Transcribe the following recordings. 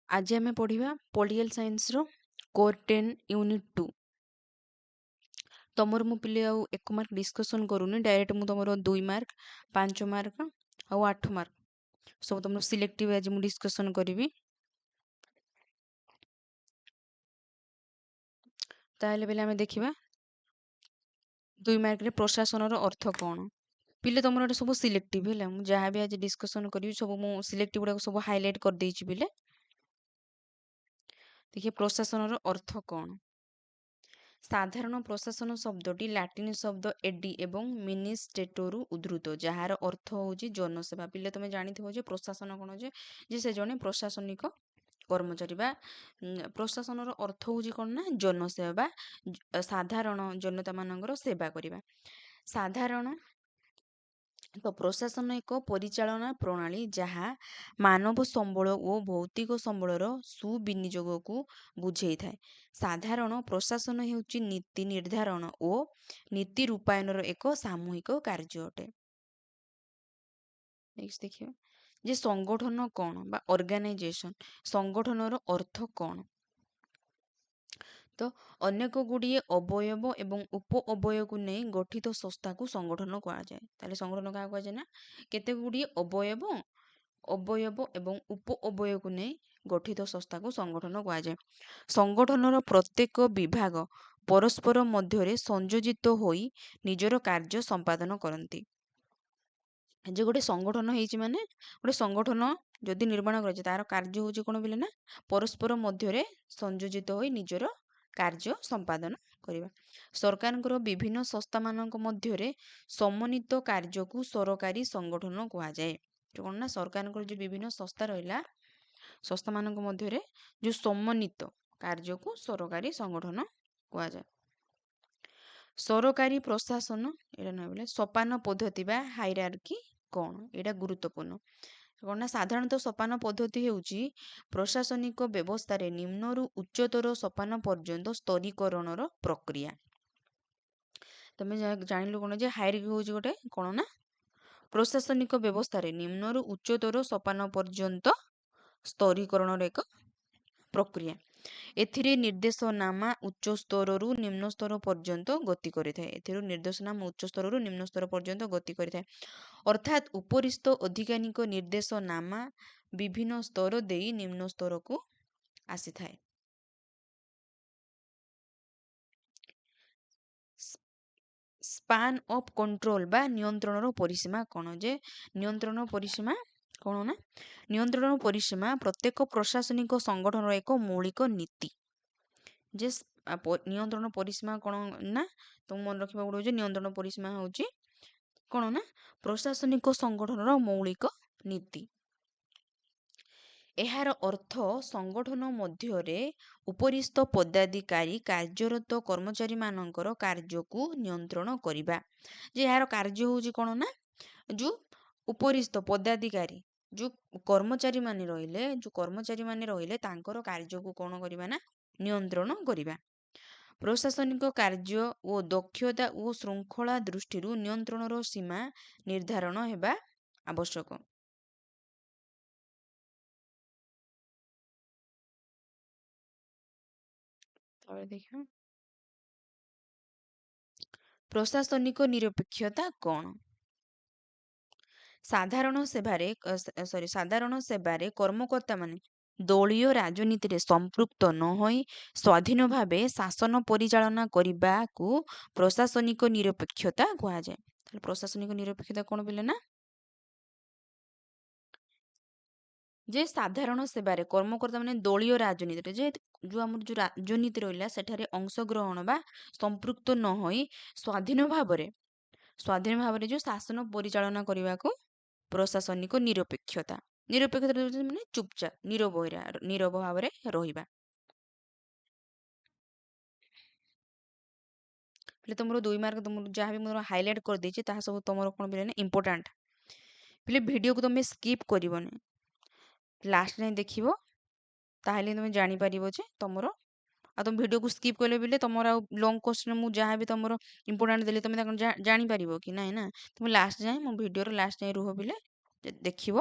आज आम पढ़ा पॉलिटिकल साइंस रो कोर 10 यूनिट 2 तुमर मु पिले आउ 1 मार्क डिस्कशन करूनी डायरेक्ट मु तुमर 2 मार्क 5 मार्क आउ 8 मार्क सब तुम सिलेक्टिव आज मु डिस्कशन करी ताहले बेले आम देखा 2 मार्क रे प्रशासन रो अर्थ कौन पिले तुम सब सिलेक्टिव है जहाँ भी आज डिस्कशन करी सब मु सिलेक्टिव गुड़ा सब हाइलाइट कर देछि पिले देखिए प्रशासन रो अर्थ कौन साधारण प्रशासन शब्दटी लाटिन शब्द एडी एवं मिनिस्ट्रेटोरु उद्धृत जार अर्थ होची जनसेवा पिले तुम जानिथिबो जे प्रशासन कोन जे से जने प्रशासनिक कर्मचारी बा प्रशासन अर्थ होची कोन ना जनसेवा साधारण जनता मानकर सेवा करिबा साधारण तो प्रशासन एक परिचालना प्रणाली जहाँ मानव संबल और भौतिक संबलर सुविनियोग को बुझे था साधारण प्रशासन हेउची नीति निर्धारण और नीति रूपायनर एक सामूहिक कार्य अटे नेक्स्ट देखिए जे संगठन कौन बा ऑर्गेनाइजेशन संगठनर अर्थ कौन तो अनेक गुड़िए अवयव एवं उप अवयव को नहीं गठित संस्था को संगठन कहा जाए ताले संगठन क्या कहा जाए ना केते गुड़िए अवयव अवयव एवं उप अवयव को नहीं गठित संस्था को संगठन कहा जाए संगठनर प्रत्येक विभाग परस्पर मध्य संयोजित होई निजर कार्य संपादन करती जे गोटे संगठन होइछि माने गोटे संगठन जदि निर्माण कराए तार कार्य होछि कोन बिले ना परस्पर मध्य संयोजित होई निजर कार्य संपादन करिबा सरकारଙ୍କର विभिन्न संस्था मानक मध्य समन्वित कार्य को सरकारी संगठन कहा जाए कोन ना सरकारଙ୍କର जो विभिन्न संस्था रहिला संस्था मानक मध्य जो समन्वित कार्य को सरकारी संगठन कहा जाए सरकारी प्रशासन एटा न बोले सोपान पद्धति बा हायरार्की कौन एटा गुरुत्वपूर्ण कौन ना साधारणतः सोपान पद्धति हेउची प्रशासनिक व्यवस्था रे निम्नरु उच्चतर सोपान पर्यंत स्तरीकरणर प्रक्रिया तमे जानिलो कोन जे हायरार्की होउची गोटे कोन ना प्रशासनिक व्यवस्था रे निम्नरु उच्चतर सोपान पर्यंत स्तरीकरणर एक प्रक्रिया एथिरे निर्देशनामा उच्च स्तररू निम्न स्तर पर्यंत गति करिथाय एथिरो निर्देशनामा उच्च स्तररू निम्न स्तर पर्यंत गति करिथाय अर्थात उपरिस्थ अधिकारिक निर्देशनामा विभिन्न स्तर देई निम्न स्तर को आसीथाय स्पान ऑफ कंट्रोल बा नियंत्रणर परिसीमा कोन जे नियंत्रण परिसीमा कोन ना नियंत्रण परिसीमा प्रत्येक प्रशासनिक संगठनर एक मौलिक नीति जे नियंत्रण परिसीमा कोन ना तुम मन रखिबा पड़ो जे नियंत्रण परिसीमा होची कोन ना प्रशासनिक संगठनर मौलिक नीति एहार अर्थ संगठन मध्य उपरिस्थ पदाधिकारी कार्यरत कर्मचारी मानकर कार्य को नियंत्रण करिबा जे यार कार्य होची कोन ना जो उपरिस्थ पदाधिकारी जो कर्मचारी माने रहिले जो कर्मचारी माने रहिले तांकर कार्य को कोन करिबा ना नियंत्रण करिबा प्रशासनिक कार्य और दक्षता और श्रृंखला दृष्टि नियंत्रणर सीमा निर्धारण हेबा आवश्यक देखिए प्रशासनिक निरपेक्षता कौन साधारण सेवारे साधारण सेवारे कर्मकर्ता माने दलीय राजनीति रे संपृक्त न होई स्वाधीन भावे शासन परिचालना करने को प्रशासनिक निरपेक्षता कहा जाए प्रशासनिक निरपेक्षता कौन बोले ना जे साधारण सेवारे कर्मकर्ता माने दलीय राजनीति जे जो आम जो राजनीति रहा सेठारे अंशग्रहण बा संपृक्त न होई स्वाधीन भाव जो शासन परिचालना करने को प्रशासनिक निरपेक्षता निरपेक्षता माने चुपचाप नीरव भाव रहिबा तुम 2 मार्क तुम जहाँ भी मोर हाइलाइट कर देछि ताहा सब तुम कोन बिले इंपोर्टेंट पिले वीडियो को तुम स्किप करबनी लास्ट नहीं देखिबो ताहले तुम जानि परिबो जे तुमरो आ तुम वीडियो को स्किप कले बिले तुमर लॉन्ग क्वेश्चन मु जहाँ भी तुमरो इंपोर्टेंट देली तुम जानि परिबो कि नहीं ना तुम लास्ट जाए मो वीडियो रो लास्ट जाए रुह बिले ଦେଖିବ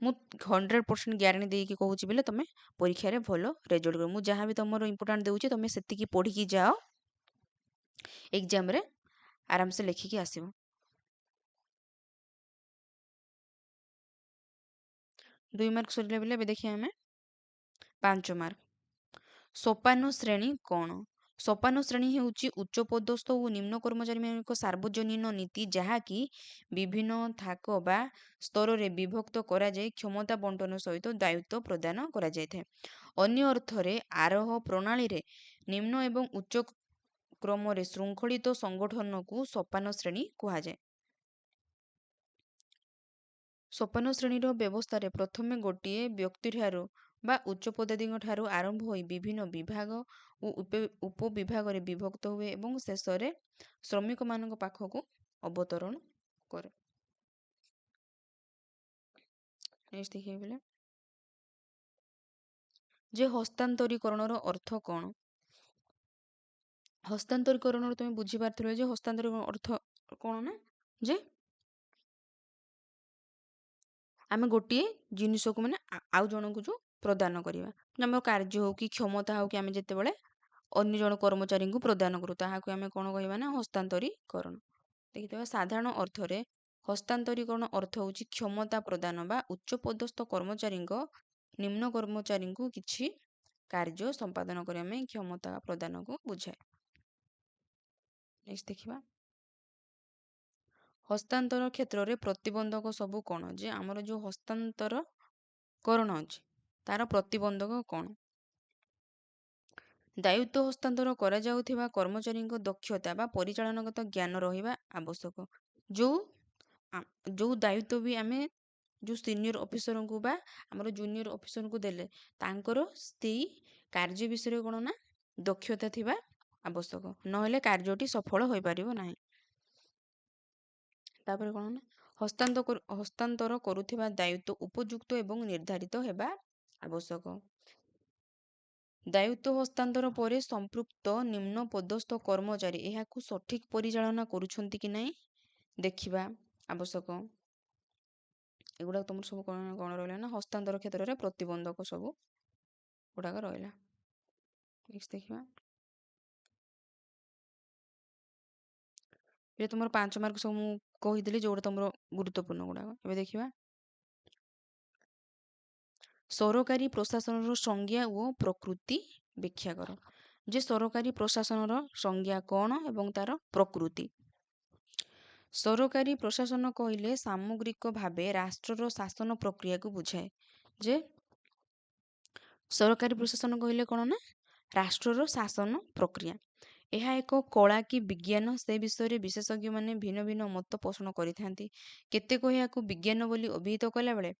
ମୁଁ 100% ଗ୍ୟାରେଣ୍ଟି ଦେଇକି କହୁଛି ବୋଲେ ତମେ ପରୀକ୍ଷାରେ ଭଲ ରେଜଲ୍ଟ କରିବ। ମୁଁ ଯାହା ବି ତମର ଇମ୍ପୋର୍ଟାଣ୍ଟ ଦେଉଛି ତମେ ସେତିକି ପଢ଼ିକି ଯାଅ, ଏକ୍ଜାମରେ ଆରାମସେ ଲେଖିକି ଆସିବ। 2 ମାର୍କ ସରିଲା ବେଲେ ଏବେ ଦେଖିବା ଆମେ 5 ମାର୍କ। ସୋପାନ ଶ୍ରେଣୀ କ'ଣ? ସୋପାନ ଶ୍ରେଣୀ ହେଉଛି ଉଚ୍ଚପଦସ୍ଥ ଓ ନିମ୍ନ କର୍ମଚାରୀମାନଙ୍କ ସାର୍ବଜନୀନ ନୀତି, ଯାହାକି ବିଭିନ୍ନ ଥାକ ବା ସ୍ତରରେ ବିଭକ୍ତ କରାଯାଇ କ୍ଷମତା ବଣ୍ଟନ ସହିତ ଦାୟିତ୍ୱ ପ୍ରଦାନ କରାଯାଇଥାଏ। ଅନ୍ୟ ଅର୍ଥରେ ଆରୋହ ପ୍ରଣାଳୀରେ ନିମ୍ନ ଏବଂ ଉଚ୍ଚ କ୍ରମରେ ଶୃଙ୍ଖଳିତ ସଂଗଠନକୁ ସୋପାନ ଶ୍ରେଣୀ କୁହାଯାଏ। ସୋପାନ ଶ୍ରେଣୀର ବ୍ୟବସ୍ଥାରେ ପ୍ରଥମେ ଗୋଟିଏ ବ୍ୟକ୍ତିଠାରୁ ବା ଉଚ୍ଚ ପଦାଧିକାରୀଙ୍କ ଠାରୁ ଆରମ୍ଭ ହୋଇ ବିଭିନ୍ନ ବିଭାଗ ଓ ଉପବିଭାଗରେ ବିଭକ୍ତ ହୁଏ ଏବଂ ଶେଷରେ ଶ୍ରମିକମାନଙ୍କ ପାଖକୁ ଅବତରଣ କରେ। ନେକ୍ସଟ ଦେଖିବେ ବୋଲେ ଯେ ହସ୍ତାନ୍ତରୀକରଣର ଅର୍ଥ କ'ଣ? ହସ୍ତାନ୍ତରୀକରଣରୁ ତୁମେ ବୁଝିପାରିଥିବ ଯେ ହସ୍ତାନ୍ତରୀକରଣ ଅର୍ଥ କ'ଣ ନା, ଯେ ଆମେ ଗୋଟିଏ ଜିନିଷକୁ ମାନେ ଆଉ ଜଣଙ୍କୁ ଯେଉଁ ପ୍ରଦାନ କରିବା, ଆମର କାର୍ଯ୍ୟ ହଉ କି କ୍ଷମତା ହଉ କି ଆମେ ଯେତେବେଳେ ଅନ୍ୟ ଜଣ କର୍ମଚାରୀଙ୍କୁ ପ୍ରଦାନ କରୁ ତାହାକୁ ଆମେ କ'ଣ କହିବା ନା ହସ୍ତାନ୍ତରୀକରଣ। ଦେଖିଥିବା ସାଧାରଣ ଅର୍ଥରେ ହସ୍ତାନ୍ତରୀକରଣ ଅର୍ଥ ହେଉଛି କ୍ଷମତା ପ୍ରଦାନ ବା ଉଚ୍ଚପଦସ୍ଥ କର୍ମଚାରୀଙ୍କ ନିମ୍ନ କର୍ମଚାରୀଙ୍କୁ କିଛି କାର୍ଯ୍ୟ ସମ୍ପାଦନ କରିବା ପାଇଁ କ୍ଷମତା ପ୍ରଦାନକୁ ବୁଝାଏ। ନେକ୍ସଟ ଦେଖିବା ହସ୍ତାନ୍ତର କ୍ଷେତ୍ରରେ ପ୍ରତିବନ୍ଧକ ସବୁ କ'ଣ? ଯେ ଆମର ଯେଉଁ ହସ୍ତାନ୍ତରକରଣ ଅଛି ତାର ପ୍ରତିବନ୍ଧକ କ'ଣ? ଦାୟିତ୍ୱ ହସ୍ତାନ୍ତର କରାଯାଉଥିବା କର୍ମଚାରୀଙ୍କ ଦକ୍ଷତା ବା ପରିଚାଳନାଗତ ଜ୍ଞାନ ରହିବା ଆବଶ୍ୟକ। ଯେଉଁ ଦାୟିତ୍ୱ ବି ଆମେ ଯେଉଁ ସିନିୟର ଅଫିସରଙ୍କୁ ବା ଆମର ଜୁନିୟର ଅଫିସରଙ୍କୁ ଦେଲେ ତାଙ୍କର ସେଇ କାର୍ଯ୍ୟ ବିଷୟରେ କ'ଣ ନା ଦକ୍ଷତା ଥିବା ଆବଶ୍ୟକ, ନହେଲେ କାର୍ଯ୍ୟଟି ସଫଳ ହୋଇପାରିବ ନାହିଁ। ତାପରେ କ'ଣ ନା ହସ୍ତାନ୍ତର କରୁଥିବା ଦାୟିତ୍ୱ ଉପଯୁକ୍ତ ଏବଂ ନିର୍ଦ୍ଧାରିତ ହେବା ଆବଶ୍ୟକ। ଦାୟିତ୍ୱ ହସ୍ତାନ୍ତର ପରେ ସମ୍ପୃକ୍ତ ନିମ୍ନ ପଦସ୍ଥ କର୍ମଚାରୀ ଏହାକୁ ସଠିକ ପରିଚାଳନା କରୁଛନ୍ତି କି ନାହିଁ ଦେଖିବା ଆବଶ୍ୟକ। ଏଗୁଡ଼ାକ ତମର ସବୁ କ'ଣ କ'ଣ ରହିଲା ନା ହସ୍ତାନ୍ତର କ୍ଷେତ୍ରରେ ପ୍ରତିବନ୍ଧକ ସବୁ ଗୁଡ଼ାକ ରହିଲା। ନେକ୍ସଟ ଦେଖିବା ଏବେ ତୁମର 5 ମାର୍କ ସବୁ ମୁଁ କହିଦେଲି ଯେଉଁଟା ତୁମର ଗୁରୁତ୍ୱପୂର୍ଣ୍ଣ ଗୁଡ଼ାକ। ଏବେ ଦେଖିବା ସରକାରୀ ପ୍ରଶାସନର ସଂଜ୍ଞା ଓ ପ୍ରକୃତି ବ୍ୟାଖ୍ୟା କର। ଯେ ସରକାରୀ ପ୍ରଶାସନର ସଂଜ୍ଞା କ'ଣ ଏବଂ ତାର ପ୍ରକୃତି। ସରକାରୀ ପ୍ରଶାସନ କହିଲେ ସାମଗ୍ରିକ ଭାବେ ରାଷ୍ଟ୍ରର ଶାସନ ପ୍ରକ୍ରିୟାକୁ ବୁଝାଏ। ଯେ ସରକାରୀ ପ୍ରଶାସନ କହିଲେ କ'ଣ ନା ରାଷ୍ଟ୍ରର ଶାସନ ପ୍ରକ୍ରିୟା। ଏହା ଏକ କଳା କି ବିଜ୍ଞାନ ସେ ବିଷୟରେ ବିଶେଷଜ୍ଞମାନେ ଭିନ୍ନ ଭିନ୍ନ ମତ ପୋଷଣ କରିଥାନ୍ତି। କେତେକ ଏହାକୁ ବିଜ୍ଞାନ ବୋଲି ଅଭିହିତ କଲାବେଳେ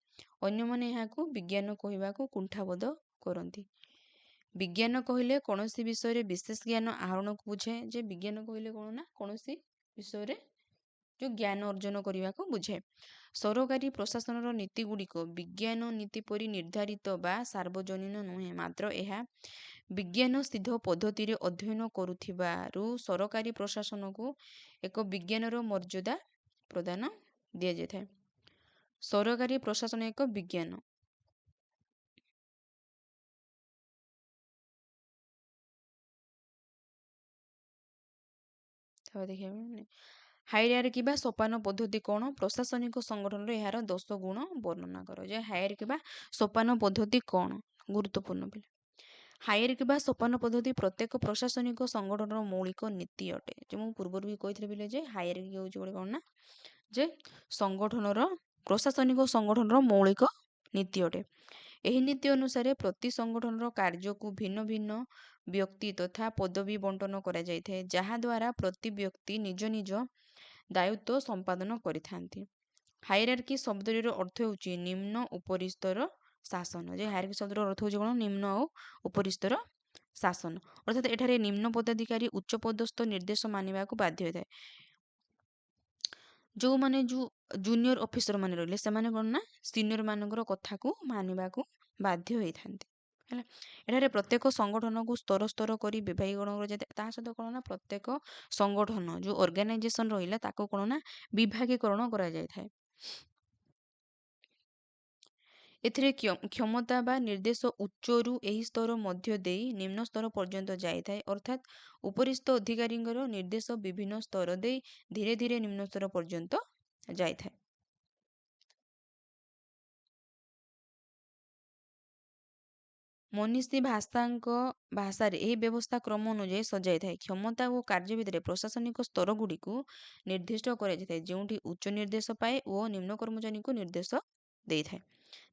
ଅନ୍ୟମାନେ ଏହାକୁ ବିଜ୍ଞାନ କହିବାକୁ କୁଣ୍ଠାବୋଧ କରନ୍ତି। ବିଜ୍ଞାନ କହିଲେ କୌଣସି ବିଷୟରେ ବିଶେଷ ଜ୍ଞାନ ଆହରଣକୁ ବୁଝାଏ। ଯେ ବିଜ୍ଞାନ କହିଲେ କ'ଣ ନା କୌଣସି ବିଷୟରେ ଯେଉଁ ଜ୍ଞାନ ଅର୍ଜନ କରିବାକୁ ବୁଝାଏ। ସରକାରୀ ପ୍ରଶାସନର ନୀତି ଗୁଡ଼ିକ ବିଜ୍ଞାନ ନୀତି ପରି ନିର୍ଦ୍ଧାରିତ ବା ସାର୍ବଜନୀନ ନୁହେଁ, ମାତ୍ର ଏହା ବିଜ୍ଞାନ ସିଦ୍ଧ ପଦ୍ଧତିରେ ଅଧ୍ୟୟନ କରୁଥିବାରୁ ସରକାରୀ ପ୍ରଶାସନକୁ ଏକ ବିଜ୍ଞାନର ମର୍ଯ୍ୟାଦା ପ୍ରଦାନ ଦିଆଯାଇଥାଏ। ସରକାରୀ ପ୍ରଶାସନ ଏକ ବିଜ୍ଞାନ। ଦେଖିବା ହାଇରାର୍କି ବା ସୋପାନ ପଦ୍ଧତି କ'ଣ? ପ୍ରଶାସନିକ ସଂଗଠନରେ ଏହାର 10 ଗୁଣ ବର୍ଣ୍ଣନା କର। ଯେ ହାଇରାର୍କି ବା ସୋପାନ ପଦ୍ଧତି କ'ଣ? ଗୁରୁତ୍ୱପୂର୍ଣ୍ଣ ପିଲା। ହାଇରାର୍କି ବା ସୋପାନ ପଦ୍ଧତି ପ୍ରତ୍ୟେକ ପ୍ରଶାସନିକ ସଂଗଠନର ମୌଳିକ ନୀତି ଅଟେ। ଯେ ମୁଁ ପୂର୍ବରୁ ବି କହିଥିଲି ବିଲେ ଯେ ହାଇରାର୍କି ହେଉଛି ଗୋଟେ କ'ଣ ନା ଯେ ପ୍ରଶାସନିକ ସଂଗଠନର ମୌଳିକ ନୀତି ଅଟେ। ଏହି ନୀତି ଅନୁସାରେ ପ୍ରତି ସଂଗଠନର କାର୍ଯ୍ୟକୁ ଭିନ୍ନ ଭିନ୍ନ ବ୍ୟକ୍ତି ତଥା ପଦବୀ ବଣ୍ଟନ କରାଯାଇଥାଏ, ଯାହାଦ୍ୱାରା ପ୍ରତି ବ୍ୟକ୍ତି ନିଜ ନିଜ ଦାୟିତ୍ୱ ସମ୍ପାଦନ କରିଥାନ୍ତି। ହାଇରାର୍କି ଶବ୍ଦଟିର ଅର୍ଥ ହେଉଛି ନିମ୍ନ ଉପରିସ୍ଥର ଶାସନ। ଯେ ହାଇରାର୍କି ଶବ୍ଦର ଅର୍ଥ ହେଉଛି କ'ଣ? ନିମ୍ନ ଓ ଉପରିସ୍ଥର ଶାସନ। ଅର୍ଥାତ୍ ଏଠାରେ ନିମ୍ନ ପଦାଧିକାରୀ ଉଚ୍ଚ ପଦସ୍ଥ ନିର୍ଦ୍ଦେଶ ମାନିବାକୁ ବାଧ୍ୟ ହୋଇଥାଏ। ଯେଉଁମାନେ ଜୁନିୟର ଅଫିସର ମାନେ ରହିଲେ ସେମାନେ କ'ଣ ନା ସିନିୟର ମାନଙ୍କର କଥାକୁ ମାନିବାକୁ ବାଧ୍ୟ ହୋଇଥାନ୍ତି। ହେଲା, ଏଠାରେ ପ୍ରତ୍ୟେକ ସଂଗଠନକୁ ସ୍ତର ସ୍ତର କରି ବିଭାଗୀକରଣ କରାଯାଇଥାଏ। ତା ସହିତ କ'ଣ ନା ପ୍ରତ୍ୟେକ ସଂଗଠନ ଯେଉଁ ଅର୍ଗାନାଇଜେସନ ରହିଲା ତାକୁ କ'ଣ ନା ବିଭାଗୀକରଣ କରାଯାଇଥାଏ। ଏଥିରେ କ୍ଷମତା ବା ନିର୍ଦ୍ଦେଶ ଉଚ୍ଚରୁ ଏହି ସ୍ତର ମଧ୍ୟ ଦେଇ ନିମ୍ନ ସ୍ତର ପର୍ଯ୍ୟନ୍ତ ଯାଇଥାଏ, ଅର୍ଥାତ୍ ଉପରିସ୍ଥ ଅଧିକାରୀଙ୍କର ନିର୍ଦ୍ଦେଶ ବିଭିନ୍ନ ସ୍ତର ଦେଇ ଧୀରେ ଧୀରେ ନିମ୍ନ ସ୍ତର ପର୍ଯ୍ୟନ୍ତ ଯାଇଥାଏ। ମନୀଷୀ ଭାଷାରେ ଏହି ବ୍ୟବସ୍ଥା କ୍ରମ ଅନୁଯାୟୀ ସଜାଇଥାଏ। କ୍ଷମତା ଓ କାର୍ଯ୍ୟ ଭିତରେ ପ୍ରଶାସନିକ ସ୍ତରଗୁଡ଼ିକୁ ନିର୍ଦ୍ଦିଷ୍ଟ କରାଯାଇଥାଏ, ଯେଉଁଠି ଉଚ୍ଚ ନିର୍ଦ୍ଦେଶ ପାଏ ଓ ନିମ୍ନ କର୍ମଚାରୀଙ୍କୁ ନିର୍ଦ୍ଦେଶ ଦେଇଥାଏ।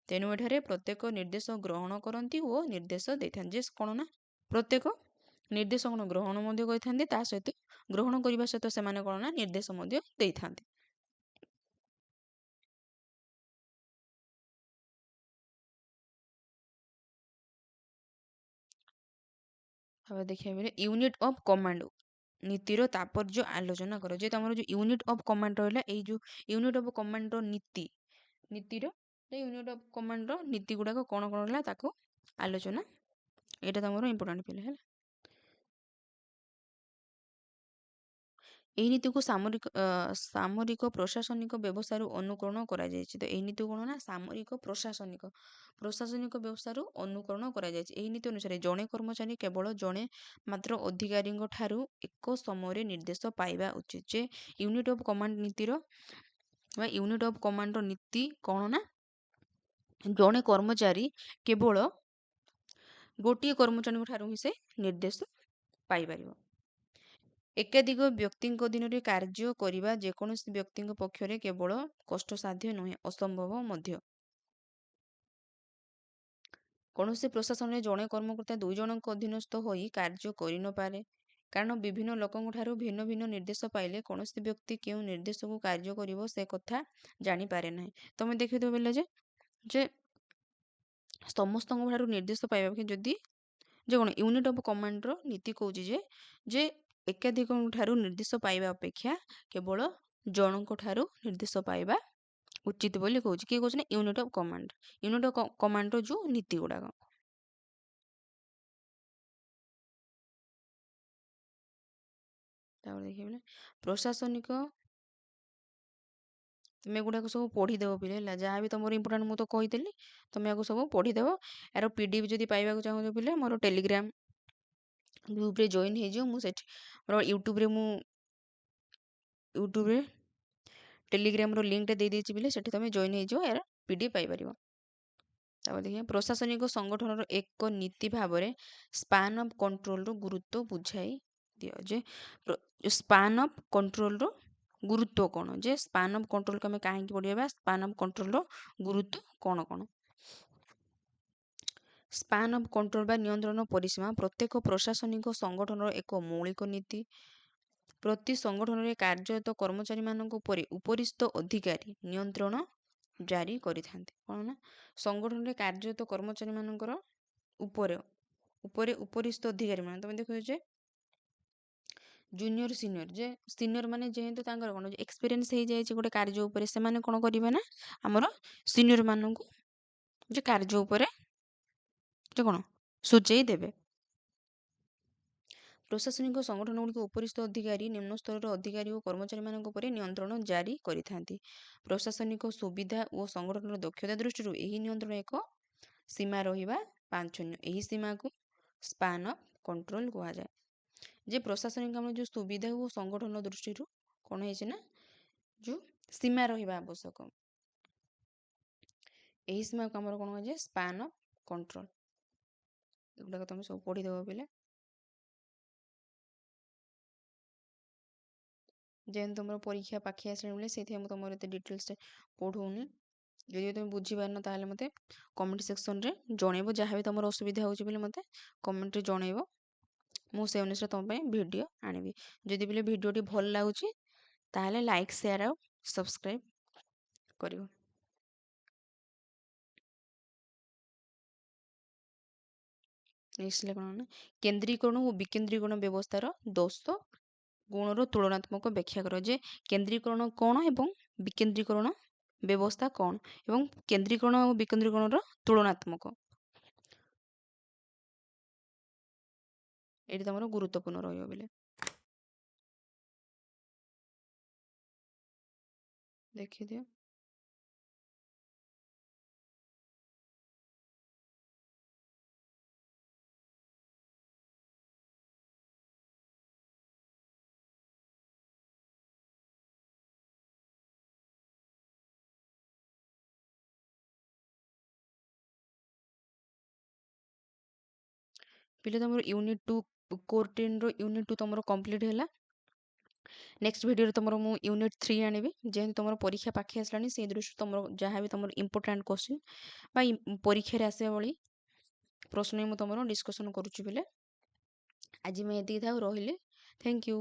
ତେଣୁ ଏଠାରେ ପ୍ରତ୍ୟେକ ନିର୍ଦ୍ଦେଶ ଗ୍ରହଣ କରନ୍ତି ଓ ନିର୍ଦ୍ଦେଶ ଦେଇଥାନ୍ତି। ଯେ କ'ଣ ନା ପ୍ରତ୍ୟେକ ନିର୍ଦ୍ଦେଶ କ'ଣ ଗ୍ରହଣ ମଧ୍ୟ କରିଥାନ୍ତି, ତା ସହିତ ଗ୍ରହଣ କରିବା ସହିତ ସେମାନେ କ'ଣ ନା ନିର୍ଦ୍ଦେଶ ମଧ୍ୟ ଦେଇଥାନ୍ତି। હવે ଦେଖିବା ବେଲେ ୟୁନିଟ୍ ଅଫ୍ କମାଣ୍ଡ ନୀତିର ତାତ୍ପର୍ଯ୍ୟ ଆଲୋଚନା କର। ଯେ ତମର ଯୋଉ ୟୁନିଟ୍ ଅଫ୍ କମାଣ୍ଡ ରହିଲା, ଏଇ ଯୋଉ ୟୁନିଟ୍ ଅଫ୍ କମାଣ୍ଡର ନୀତିର ୟୁନିଟ୍ ଅଫ୍ କମାଣ୍ଡର ନୀତି ଗୁଡାକ କ'ଣ କ'ଣ ରହିଲା ତାକୁ ଆଲୋଚନା, ଏଇଟା ତମର ଇମ୍ପୋର୍ଟାଣ୍ଟ ପିଲା ହେଲା। ଏହି ନୀତିକୁ ସାମରିକ ପ୍ରଶାସନିକ ବ୍ୟବସ୍ଥାରୁ ଅନୁକରଣ କରାଯାଇଛି। ତ ଏହି ନୀତି କ'ଣ ନା ସାମରିକ ପ୍ରଶାସନିକ ବ୍ୟବସ୍ଥାରୁ ଅନୁକରଣ କରାଯାଇଛି। ଏହି ନୀତି ଅନୁସାରେ ଜଣେ କର୍ମଚାରୀ କେବଳ ଜଣେ ମାତ୍ର ଅଧିକାରୀଙ୍କ ଠାରୁ ଏକ ସମୟରେ ନିର୍ଦ୍ଦେଶ ପାଇବା ଉଚିତ। ଯେ ୟୁନିଟ୍ ଅଫ୍ କମାଣ୍ଡ ନୀତିର ବା ୟୁନିଟ୍ ଅଫ୍ କମାଣ୍ଡର ନୀତି କ'ଣ ନା ଜଣେ କର୍ମଚାରୀ କେବଳ ଗୋଟିଏ କର୍ମଚାରୀଙ୍କ ଠାରୁ ହିଁ ସେ ନିର୍ଦ୍ଦେଶ ପାଇପାରିବ। ଏକାଧିକ ବ୍ୟକ୍ତିଙ୍କ ଅଧୀନରେ କାର୍ଯ୍ୟ କରିବା ଯେକୌଣସି ବ୍ୟକ୍ତିଙ୍କ ପକ୍ଷରେ କେବଳ କଷ୍ଟସାଧ୍ୟ ନୁହେଁ, ଅସମ୍ଭବ ମଧ୍ୟ। କୌଣସି ପ୍ରଶାସନରେ ଜଣେ କର୍ମକର୍ତ୍ତା ଦୁଇ ଜଣଙ୍କ ଅଧୀନସ୍ଥ ହୋଇ କାର୍ଯ୍ୟ କରିନପାରେ, କାରଣ ବିଭିନ୍ନ ଲୋକଙ୍କ ଠାରୁ ଭିନ୍ନ ଭିନ୍ନ ନିର୍ଦ୍ଦେଶ ପାଇଲେ କୌଣସି ବ୍ୟକ୍ତି କେଉଁ ନିର୍ଦ୍ଦେଶକୁ କାର୍ଯ୍ୟ କରିବ ସେ କଥା ଜାଣିପାରେ ନାହିଁ। ତମେ ଦେଖିଥିବ ବୋଲେ ଯେ ସମସ୍ତଙ୍କ ଠାରୁ ନିର୍ଦ୍ଦେଶ ପାଇବା ପାଇଁ ଯେ କ'ଣ ୟୁନିଟ୍ ଅଫ୍ କମାଣ୍ଡର ନୀତି କହୁଛି ଯେ ଏକାଧିକଙ୍କ ଠାରୁ ନିର୍ଦ୍ଦେଶ ପାଇବା ଅପେକ୍ଷା କେବଳ ଜଣଙ୍କ ଠାରୁ ନିର୍ଦ୍ଦେଶ ପାଇବା ଉଚିତ ବୋଲି କହୁଛି। କିଏ କହୁଛି ନା ୟୁନିଟ୍ ଅଫ୍ କମାଣ୍ଡର ଯୋଉ ନୀତି ଗୁଡାକ। ତାପରେ ଦେଖିବେ ପ୍ରଶାସନିକ, ତୁମେ ଏଗୁଡ଼ାକ ସବୁ ପଢ଼ିଦେବ ପିଲେ ହେଲା। ଯାହା ବି ତମର ଇମ୍ପୋର୍ଟାଣ୍ଟ ମୁଁ ତ କହିଦେଲି, ତମେ ଆକୁ ସବୁ ପଢ଼ିଦେବ। ଏହାର PDF ଯଦି ପାଇବାକୁ ଚାହୁଁଛ ପିଲେ ମୋର ଟେଲିଗ୍ରାମ ଗ୍ରୁପରେ ଜଏନ୍ ହେଇଯିବ। ମୁଁ ସେଠି ମୋର ୟୁଟ୍ୟୁବରେ ଟେଲିଗ୍ରାମର ଲିଙ୍କଟା ଦେଇଦେଇଛି ପିଲେ, ସେଠି ତମେ ଜଏନ୍ ହେଇଯିବ, ଏହାର PDF ପାଇପାରିବ। ତାପରେ ଦେଖିବା ପ୍ରଶାସନିକ ସଂଗଠନର ଏକ ନୀତି ଭାବରେ ସ୍ପାନ୍ ଅଫ୍ କଣ୍ଟ୍ରୋଲର ଗୁରୁତ୍ୱ ବୁଝାଇ ଦିଅ। ଯେ ସ୍ପାନ୍ ଅଫ୍ କଣ୍ଟ୍ରୋଲର ଗୁରୁତ୍ୱ କ'ଣ, ଯେ ସ୍ପାନ୍ ଅଫ୍ କଣ୍ଟ୍ରୋଲକୁ ଆମେ କାହିଁକି ପଢ଼ିବା, ସ୍ପାନ୍ ଅଫ୍ କଣ୍ଟ୍ରୋଲର ଗୁରୁତ୍ୱ କ'ଣ କ'ଣ। ସ୍ପାନ୍ ଅଫ୍ କଣ୍ଟ୍ରୋଲ ବା ନିୟନ୍ତ୍ରଣ ପରିସୀମା ପ୍ରତ୍ୟେକ ପ୍ରଶାସନିକ ସଂଗଠନର ଏକ ମୌଳିକ ନୀତି। ପ୍ରତି ସଂଗଠନରେ କାର୍ଯ୍ୟରତ କର୍ମଚାରୀମାନଙ୍କ ଉପରେ ଉପରିସ୍ଥ ଅଧିକାରୀ ନିୟନ୍ତ୍ରଣ ଜାରି କରିଥାନ୍ତି। କ'ଣ ନା ସଂଗଠନରେ କାର୍ଯ୍ୟରତ କର୍ମଚାରୀମାନଙ୍କର ଉପରେ ଉପରିସ୍ଥ ଅଧିକାରୀ ମାନେ, ତମେ ଦେଖୁଛ ଯେ ଜୁନିୟର ସିନିୟର, ଯେ ସିନିୟର ମାନେ ଯେହେତୁ ତାଙ୍କର କ'ଣ ଏକ୍ସପିରିଏନ୍ସ ହେଇଯାଇଛି ଗୋଟେ କାର୍ଯ୍ୟ ଉପରେ, ସେମାନେ କ'ଣ କରିବେ ନା ଆମର ସିନିୟର ମାନଙ୍କୁ ଯେ କାର୍ଯ୍ୟ ଉପରେ ଯେ କ'ଣ ସୂଚେଇ ଦେବେ। ପ୍ରଶାସନିକ ସଂଗଠନଗୁଡ଼ିକ ଉପରିସ୍ଥ ଅଧିକାରୀ ନିମ୍ନ ସ୍ତରର ଅଧିକାରୀ ଓ କର୍ମଚାରୀମାନଙ୍କ ଉପରେ ନିୟନ୍ତ୍ରଣ ଜାରି କରିଥାନ୍ତି। ପ୍ରଶାସନିକ ସୁବିଧା ଓ ସଂଗଠନର ଦକ୍ଷତା ଦୃଷ୍ଟିରୁ ଏହି ନିୟନ୍ତ୍ରଣ ଏକ ସୀମା ରହିବା ବାଞ୍ଛନୀୟ। ଏହି ସୀମାକୁ ସ୍ପାନ୍ ଅଫ୍ କଣ୍ଟ୍ରୋଲ କୁହାଯାଏ। ଯେ ପ୍ରଶାସନିକ ଆମର ଯେଉଁ ସୁବିଧା ଓ ସଂଗଠନ ଦୃଷ୍ଟିରୁ କ'ଣ ହେଇଛି ନା ଯେଉଁ ସୀମା ରହିବା ଆବଶ୍ୟକ, ଏହି ସୀମାକୁ ଆମର କ'ଣ କୁହାଯାଏ ସ୍ପାନ୍ ଅଫ୍ କଣ୍ଟ୍ରୋଲ। ଏଗୁଡ଼ାକ ତମେ ସବୁ ପଢ଼ିଦେବ ପିଲା। ଯେହେତୁ ତୁମର ପରୀକ୍ଷା ପାଖେଇ ଆସିଲାଣି ବୋଲେ ସେଇଥିପାଇଁ ମୁଁ ତୁମର ଏତେ ଡିଟେଲ୍ସରେ ପଢ଼ଉନି। ଯଦି ତୁମେ ବୁଝିପାରିନ ତାହେଲେ ମୋତେ କମେଣ୍ଟ ସେକ୍ସନରେ ଜଣେଇବ। ଯାହା ବି ତୁମର ଅସୁବିଧା ହେଉଛି ବୋଲି ମୋତେ କମେଣ୍ଟରେ ଜଣେଇବ। ମୁଁ ସେ ଅନୁସାରେ ତୁମ ପାଇଁ ଭିଡ଼ିଓ ଆଣିବି। ଯଦି ବି ଭିଡ଼ିଓଟି ଭଲ ଲାଗୁଛି ତାହେଲେ ଲାଇକ୍, ସେୟାର ଆଉ ସବସ୍କ୍ରାଇବ୍ କରିବ। ନେକ୍ସଟ କ'ଣ ନା କେନ୍ଦ୍ରୀକରଣ ଓ ବିକେନ୍ଦ୍ରୀକରଣ ବ୍ୟବସ୍ଥାର ଦୋଷ ଗୁଣର ତୁଳନାତ୍ମକ ବ୍ୟାଖ୍ୟା କର। ଯେ କେନ୍ଦ୍ରୀକରଣ କ'ଣ ଏବଂ ବିକେନ୍ଦ୍ରୀକରଣ ବ୍ୟବସ୍ଥା କ'ଣ ଏବଂ କେନ୍ଦ୍ରୀକରଣ ଓ ବିକେନ୍ଦ୍ରୀକରଣର ତୁଳନାତ୍ମକ, ଏଠି ତମର ଗୁରୁତ୍ୱପୂର୍ଣ୍ଣ ରହିବ ବୋଲେ ଦେଖିଦିଅ। ପିଲେ ତମର ୟୁନିଟ୍ 2 କୋର୍ 10 ୟୁନିଟ୍ 2 ତମର କମ୍ପ୍ଲିଟ୍ ହେଲା। ନେକ୍ସଟ ଭିଡ଼ିଓରେ ତମର ମୁଁ ୟୁନିଟ୍ 3 ଆଣିବି। ଯେହେତୁ ତମର ପରୀକ୍ଷା ପାଖେଇ ଆସିଲାଣି ସେଇ ଦୃଷ୍ଟିରୁ ତମର ଯାହା ବି ତମର ଇମ୍ପୋର୍ଟାଣ୍ଟ କ୍ୱେଶ୍ଚିନ୍ ବା ପରୀକ୍ଷାରେ ଆସିବା ଭଳି ପ୍ରଶ୍ନ ମୁଁ ତମର ଡିସ୍କସନ୍ କରୁଛି ପିଲେ। ଆଜି ମୁଁ ଏତିକି ଥାଉ, ରହିଲି। Thank you.